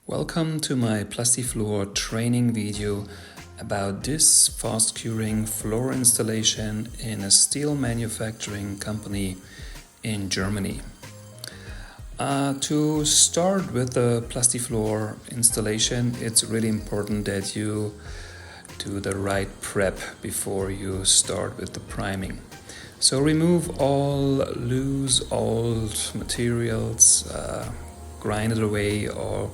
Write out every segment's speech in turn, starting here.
Welcome to my Plastifloor training video about this fast curing floor installation in a steel manufacturing company in Germany. To start with the Plastifloor installation, it's really important that you do the right prep before you start with the priming. So remove all loose old materials, grind it away, or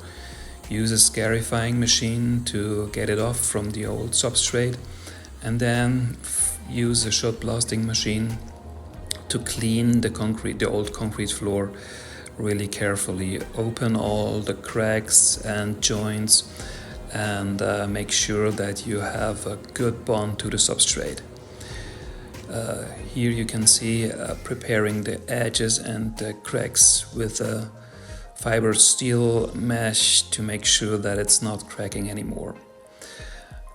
use a scarifying machine to get it off from the old substrate, and then use a shot blasting machine to clean the old concrete floor really carefully. Open all the cracks and joints and make sure that you have a good bond to the substrate. Here you can see preparing the edges and the cracks with a fiber steel mesh to make sure that it's not cracking anymore.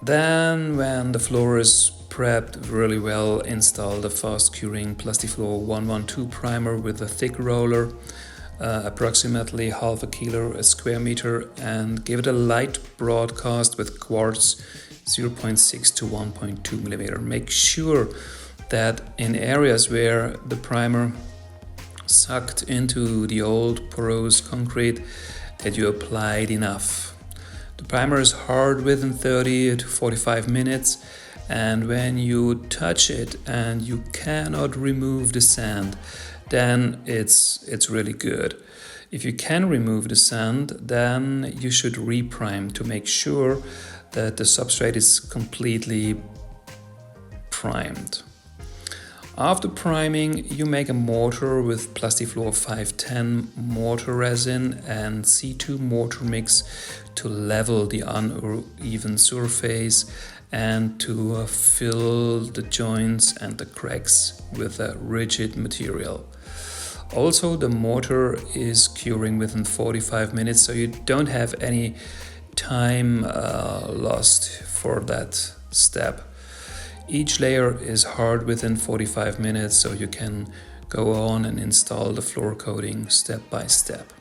Then when the floor is prepped really well, install the fast curing Plastifloor 112 primer with a thick roller, approximately half a kilo a square meter, and give it a light broadcast with quartz 0.6 to 1.2 millimeter. Make sure that in areas where the primer sucked into the old porous concrete that you applied enough. The primer is hard within 30 to 45 minutes, and when you touch it and you cannot remove the sand, then it's really good. If you can remove the sand, then you should reprime to make sure that the substrate is completely primed. After priming, you make a mortar with Plastifloor 510 mortar resin and C2 mortar mix to level the uneven surface and to fill the joints and the cracks with a rigid material. Also, the mortar is curing within 45 minutes, so you don't have any time lost for that step. Each layer is hard within 45 minutes, so you can go on and install the floor coating step by step.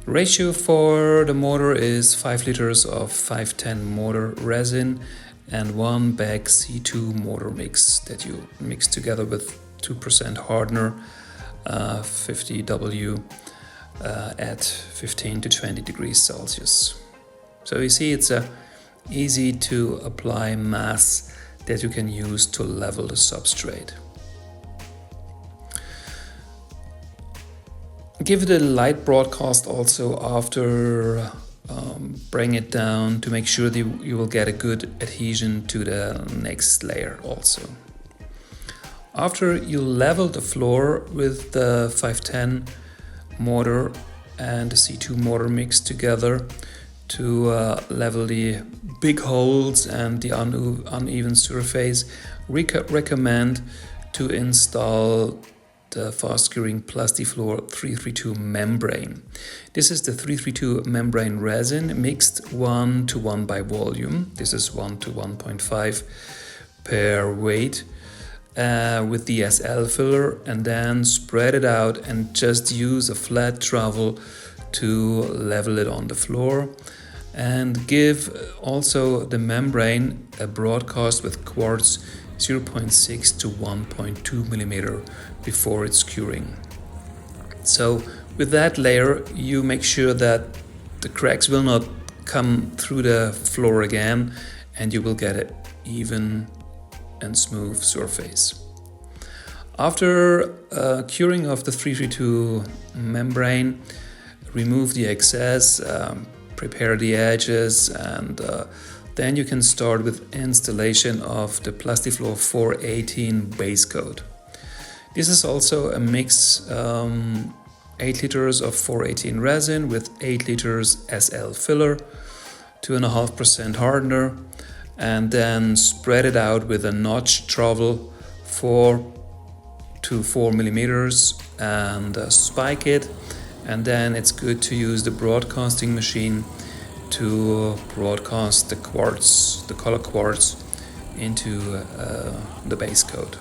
Ratio for the mortar is 5 liters of 510 mortar resin and 1 bag C2 mortar mix that you mix together with 2% hardener, 50W at 15 to 20 degrees Celsius. So you see, it's a easy to apply mass that you can use to level the substrate. Give it a light broadcast also after bring it down to make sure that you will get a good adhesion to the next layer also. After you level the floor with the 510 mortar and the C2 mortar mix together to level the big holes and the uneven surface, recommend to install the fast curing Plastifloor 332 membrane. This is the 332 membrane resin mixed 1 to 1 by volume. This is 1 to 1.5 per weight with the SL filler, and then spread it out and just use a flat trowel to level it on the floor, and give also the membrane a broadcast with quartz 0.6 to 1.2 millimeter before it's curing. So with that layer, you make sure that the cracks will not come through the floor again, and you will get an even and smooth surface. After curing of the 332 membrane, remove the excess, prepare the edges, and then you can start with installation of the Plastifloor 418 base coat. This is also a mix 8 liters of 418 resin with 8 liters SL filler, 2.5% hardener, and then spread it out with a notch trowel 4 to 4 millimeters and spike it. And then it's good to use the broadcasting machine to broadcast the quartz, the color quartz, into the base coat.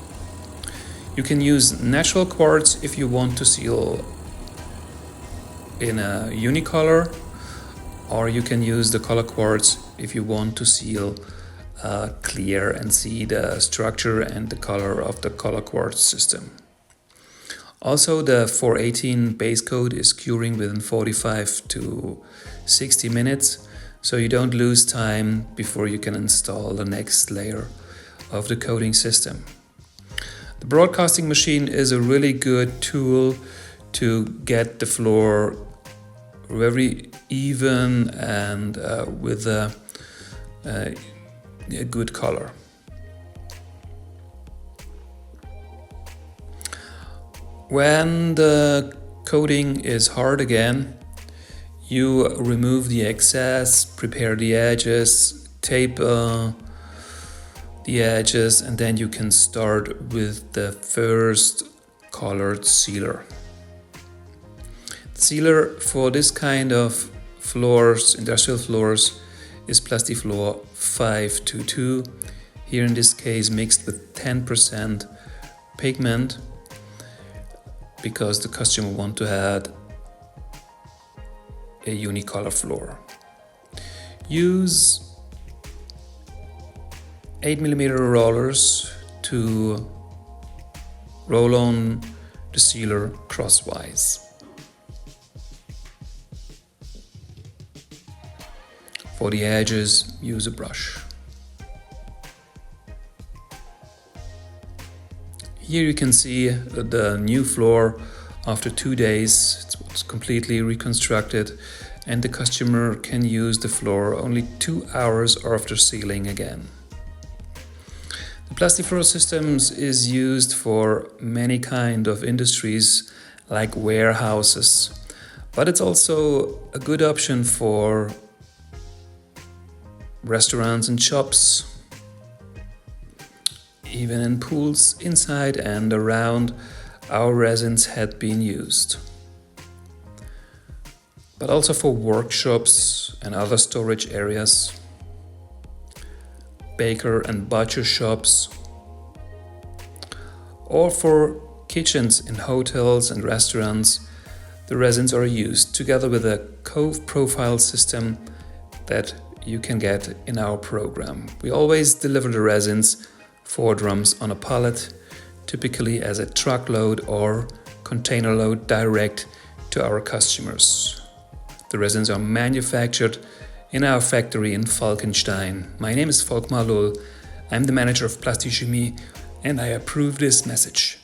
You can use natural quartz if you want to seal in a unicolor, or you can use the color quartz if you want to seal clear and see the structure and the color of the color quartz system. Also, the 418 base coat is curing within 45 to 60 minutes, so you don't lose time before you can install the next layer of the coating system. The broadcasting machine is a really good tool to get the floor very even and with a good color. When the coating is hard again, you remove the excess, prepare the edges, tape the edges, and then you can start with the first colored sealer. The sealer for this kind of floors, industrial floors, is Plastifloor 522. Here in this case mixed with 10% pigment, because the customer want to add a unicolor floor. Use 8mm rollers to roll on the sealer crosswise. For the edges, use a brush. Here you can see the new floor after 2 days. It's completely reconstructed, and the customer can use the floor only 2 hours after sealing again. The Plastifloor systems is used for many kind of industries like warehouses, but it's also a good option for restaurants and shops, even in pools inside and around. Our resins had been used, but also for workshops and other storage areas, baker and butcher shops, or for kitchens in hotels and restaurants. The resins are used together with a cove profile system that you can get in our program. We always deliver the resins 4 drums on a pallet, typically as a truckload or container load direct to our customers. The resins are manufactured in our factory in Falkenstein. My name is Volkmar Lull. I'm the manager of Plasti-chemie, and I approve this message.